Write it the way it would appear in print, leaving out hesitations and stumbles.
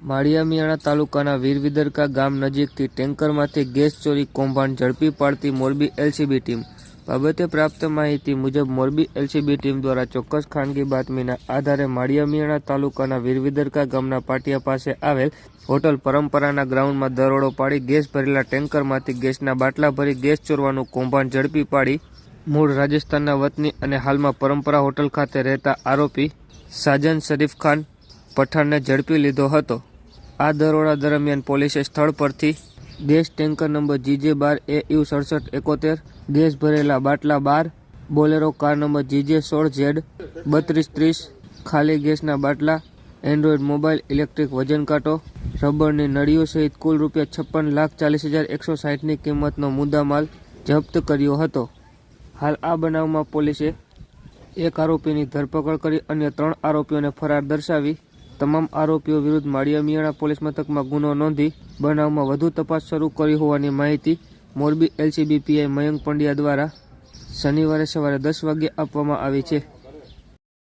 માળિયા તાલુકાના વીરવિદરકા ગામ નજીકથી ટેન્કરમાંથી ગેસ ચોરી કૌભાંડ ઝડપી પાડતી મોરબી એલસીબી ટીમ. બાબતે પ્રાપ્ત માહિતી મુજબ મોરબી એલસીબી ટીમ દ્વારા ચોક્કસ ખાનગી બાતમીના આધારે માળિયા તાલુકાના વીરવિદરકા ગામના પાટિયા પાસે આવેલ હોટલ પરંપરાના ગ્રાઉન્ડમાં દરોડો પાડી ગેસ ભરેલા ટેન્કરમાંથી ગેસના બાટલા ભરી ગેસ ચોરવાનું કૌભાંડ ઝડપી પાડી મૂળ રાજસ્થાનના વતની અને હાલમાં પરંપરા હોટલ ખાતે રહેતા આરોપી સાજન શરીફ ખાન પઠાણને ઝડપી લીધો હતો. આ દરોડા દરમિયાન પોલીસે સ્થળ પરથી gas tanker number GJ12AU 6771, gas ભરેલા બાટલા 12, બોલેરો કાર નંબર GJ16Z 3230, ખાલી ગેસના બાટલા, એન્ડ્રોઈડ મોબાઈલ, ઇલેક્ટ્રિક વજન કાંટો, રબરની નળીઓ સહિત કુલ ₹56,40,160ની કિંમતનો મુદ્દામાલ જપ્ત કર્યો હતો. હાલ આ બનાવમાં પોલીસે એક આરોપીની ધરપકડ કરી અન્ય 3 આરોપીઓને ફરાર દર્શાવી તમામ આરોપીઓ વિરુદ્ધ માળિયા પોલીસ મથકમાં ગુનો નોંધી બનાવમાં વધુ તપાસ શરૂ કરી હોવાની માહિતી મોરબી એલસીબી પીઆઈ મયંક પંડ્યા દ્વારા શનિવારે સવારે 10 વાગ્યે આપવામાં આવી છે.